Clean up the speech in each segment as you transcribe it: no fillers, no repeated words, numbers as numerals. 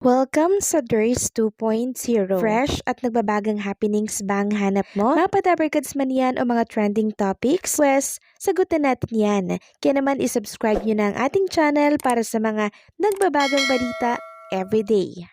Welcome sa DRS 2.0. Fresh at nagbabagang happenings bang hanap mo? Mga padabarkads man yan o mga trending topics? Pwes, sagutin natin yan. Kaya naman isubscribe nyo na ang ating channel para sa mga nagbabagang balita everyday.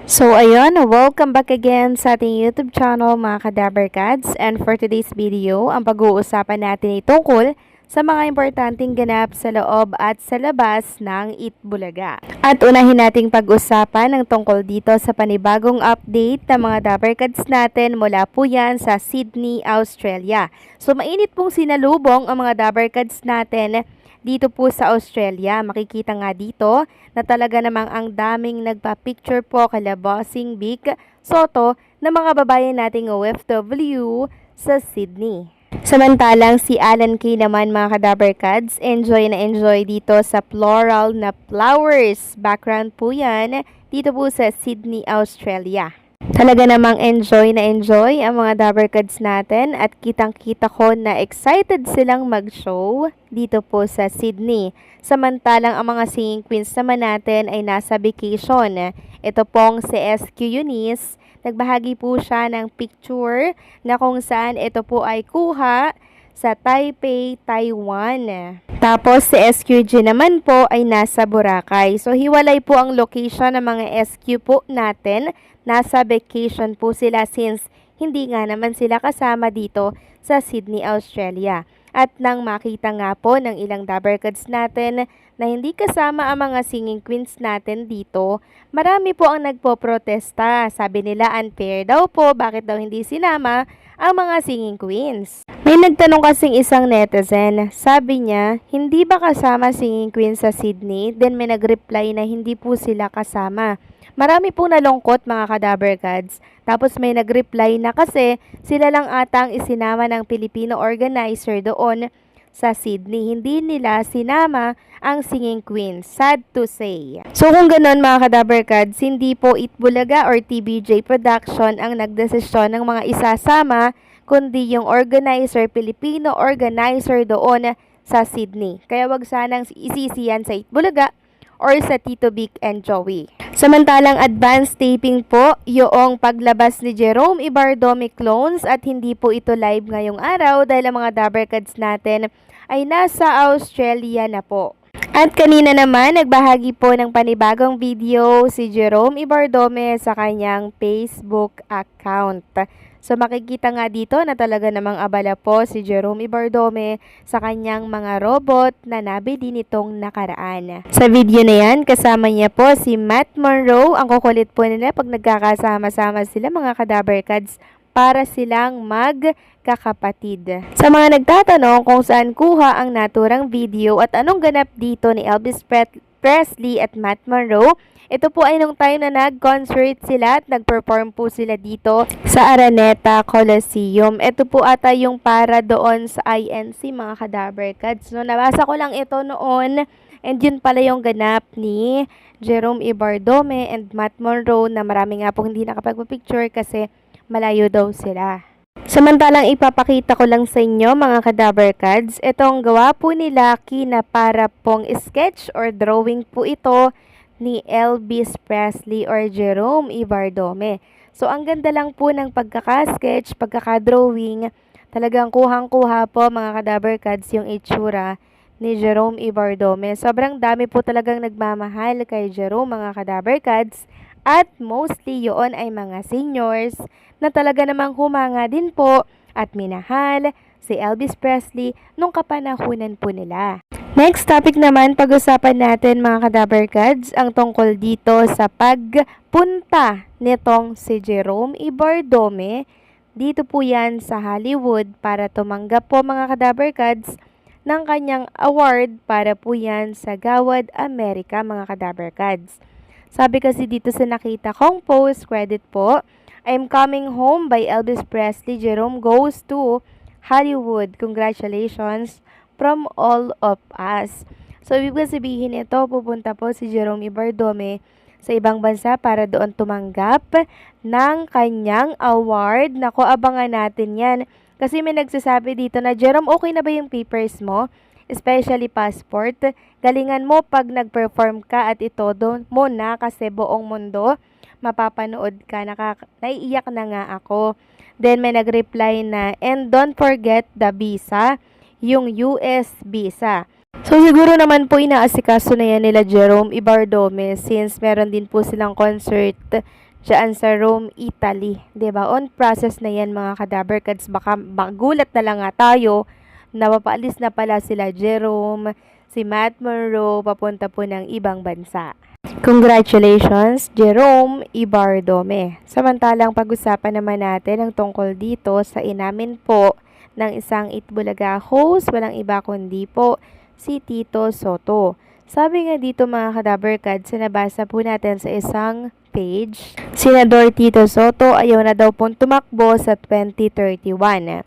So ayun, welcome back again sa ating YouTube channel mga kadabarkads. And for today's video, ang pag-uusapan natin ay tungkol sa mga importanteng ganap sa loob at sa labas ng Itbulaga. At unahin nating pag-usapan ang tungkol dito sa panibagong update ng mga Dabarkads natin mula po yan sa Sydney, Australia. So mainit pong sinalubong ang mga Dabarkads natin dito po sa Australia. Makikita nga dito na talaga namang ang daming nagpa-picture po kala Bossing Vic Soto na mga babayan nating OFW sa Sydney. Samantalang si Alan Kay naman mga kadabarkads, enjoy na enjoy dito sa floral na flowers. Background po yan dito po sa Sydney, Australia. Talaga namang enjoy na enjoy ang mga dabarkads natin at kitang-kita ko na excited silang mag-show dito po sa Sydney. Samantalang ang mga singing queens naman natin ay nasa vacation. Ito pong si SQ Eunice. Nagbahagi po siya ng picture na kung saan ito po ay kuha sa Taipei, Taiwan. Tapos si SQG naman po ay nasa Boracay. So hiwalay po ang location ng mga SQ po natin. Nasa vacation po sila since hindi nga naman sila kasama dito sa Sydney, Australia. At nang makita nga po ng ilang dabarkads natin na hindi kasama ang mga singing queens natin dito, marami po ang nagpo-protesta. Sabi nila unfair daw po, bakit daw hindi sinama ang mga singing queens. May nagtanong kasing isang netizen, sabi niya, hindi ba kasama singing queens sa Sydney? Then may nagreply na hindi po sila kasama. Marami pong nalungkot mga kadabarkads. Tapos may nagreply na kasi sila lang atang isinama ng Filipino organizer doon sa Sydney. Hindi nila sinama ang singing queen. Sad to say. So kung ganon mga kadabarkads, hindi po Itbulaga or TBJ Production ang nagdesisyon ng mga isasama, kundi yung organizer, Filipino organizer doon sa Sydney. Kaya wag sanang isisiyan sa Itbulaga or sa Tito Vic and Joey. Samantalang advanced taping po yung paglabas ni Jerome Ibardome clones at hindi po ito live ngayong araw dahil ang mga dabarkads natin ay nasa Australia na po. At kanina naman, nagbahagi po ng panibagong video si Jerome Ibardome sa kanyang Facebook account. So makikita nga dito na talaga namang abala po si Jerome Ibardome sa kanyang mga robot na nabili nitong nakaraan. Sa video na yan, kasama niya po si Matt Monroe. Ang kukulit po nila pag nagkakasama-sama sila mga kadabarkads para silang magkakapatid. Sa mga nagtatanong kung saan kuha ang naturang video at anong ganap dito ni Elvis Presley at Matt Monroe, ito po ay nung time na nag-concert sila at nag-perform po sila dito sa Araneta Coliseum. Ito po ata yung para doon sa INC mga kadabarkads. No, nabasa ko lang ito noon and yun pala yung ganap ni Jerome Ibardome and Matt Monroe na marami nga po hindi nakapagpapicture kasi malayo daw sila. Samantalang ipapakita ko lang sa inyo mga kadabarkads, itong gawa po ni Lucky na para pong sketch or drawing po ito ni Elvis Presley or Jerome Ibardome. So ang ganda lang po ng pagkaka-sketch, pagkaka-drawing, talagang kuhang-kuha po mga kadabarkads yung itsura ni Jerome Ibardome. Sobrang dami po talagang nagmamahal kay Jerome mga kadabarkads at mostly yun ay mga seniors na talaga namang humanga din po at minahal si Elvis Presley nung kapanahunan po nila. Next topic naman, pag-usapan natin mga kadabarkads ang tungkol dito sa pagpunta nitong si Jerome Ibardome. Dito po yan sa Hollywood para tumanggap po mga kadabarkads ng kanyang award para po yan sa Gawad America mga kadabarkads. Sabi kasi dito sa nakita kong post, credit po, I'm Coming Home by Elvis Presley. Jerome goes to Hollywood. Congratulations from all of us. So, ibig sabihin ito, pupunta po si Jerome Ibardome sa ibang bansa para doon tumanggap ng kanyang award. Naku, abangan natin yan. Kasi may nagsasabi dito na, Jerome, okay na ba yung papers mo? especially passport. Galingan mo pag nag-perform ka at itodo mo na kasi buong mundo mapapanood ka. Naiiyak na nga ako. Then may nag-reply na, and don't forget the visa, yung US visa. So siguro naman po inaasikaso na yan nila Jerome Ibardome since meron din po silang concert dyan sa Rome, Italy. 'Di ba? On process na yan mga kadaberkads. Baka magulat na lang nga tayo na papaalis na pala sila Jerome, si Matt Monroe, papunta po ng ibang bansa. Congratulations, Jerome Ibardome. Samantalang pag-usapan naman natin ang tungkol dito sa inamin po ng isang Itbulaga host, walang iba kundi po si Tito Soto. Sabi nga dito mga kadaberkads, nabasa po natin sa isang page, Senador Tito Soto ayaw na daw pong tumakbo sa 2031.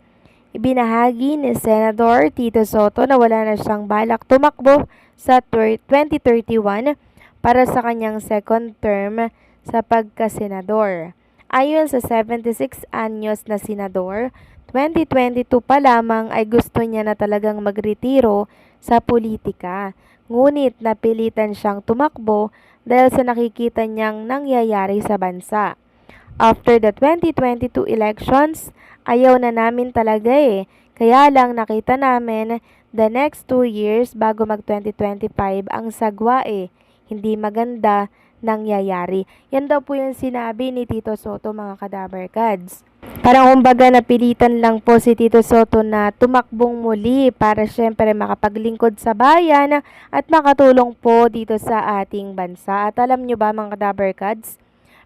Ibinahagi ni Senador Tito Soto na wala na siyang balak tumakbo sa 2031 para sa kanyang second term sa pagkasenador. Ayon sa 76 anyos na senador, 2022 pa lamang ay gusto niya na talagang magretiro sa politika. Ngunit napilitan siyang tumakbo dahil sa nakikita niyang nangyayari sa bansa. After the 2022 elections, ayaw na namin talaga Kaya lang nakita namin the next 2 years bago mag 2025 ang sagwa Hindi maganda nangyayari. Yan daw po yung sinabi ni Tito Soto mga kadaberkads. Parang kumbaga napilitan lang po si Tito Soto na tumakbong muli para syempre makapaglingkod sa bayan at makatulong po dito sa ating bansa. At alam nyo ba mga kadaberkads,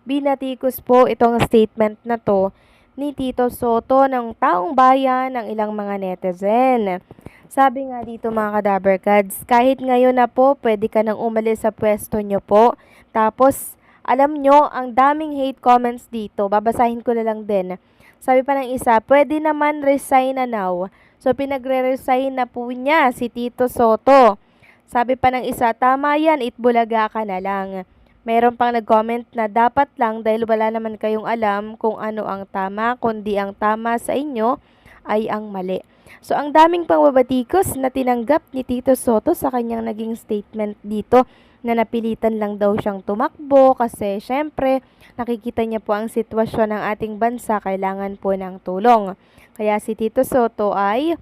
binatikos po itong statement na to ni Tito Soto ng taong bayan ng ilang mga netizen. Sabi nga dito mga kadaberkads, kahit ngayon na po pwede ka nang umalis sa pwesto nyo po. Tapos alam nyo, ang daming hate comments dito. Babasahin ko na lang din. Sabi pa ng isa, pwede naman resign na now. So pinagre-resign na po niya si Tito Soto. Sabi pa ng isa, tama yan, Itbulaga ka na lang. Meron pang nag-comment na dapat lang dahil wala naman kayong alam kung ano ang tama, kundi ang tama sa inyo ay ang mali. So ang daming pangbabatikos na tinanggap ni Tito Soto sa kanyang naging statement dito na napilitan lang daw siyang tumakbo kasi syempre nakikita niya po ang sitwasyon ng ating bansa, kailangan po ng tulong. Kaya si Tito Soto ay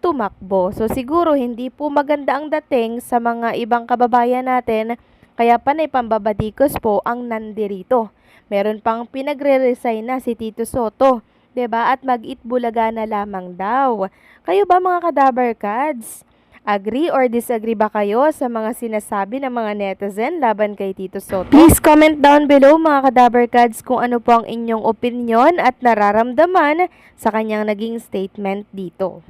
tumakbo. So siguro hindi po maganda ang dating sa mga ibang kababayan natin. Kaya panay pambabatikos po ang nandirito. Meron pang pinagre-resign na si Tito Soto, 'di ba? At mag-Itbulaga na lamang daw. Kayo ba mga kadaberkads? Agree or disagree ba kayo sa mga sinasabi ng mga netizen laban kay Tito Soto? Please comment down below mga kadaberkads kung ano po ang inyong opinion at nararamdaman sa kanyang naging statement dito.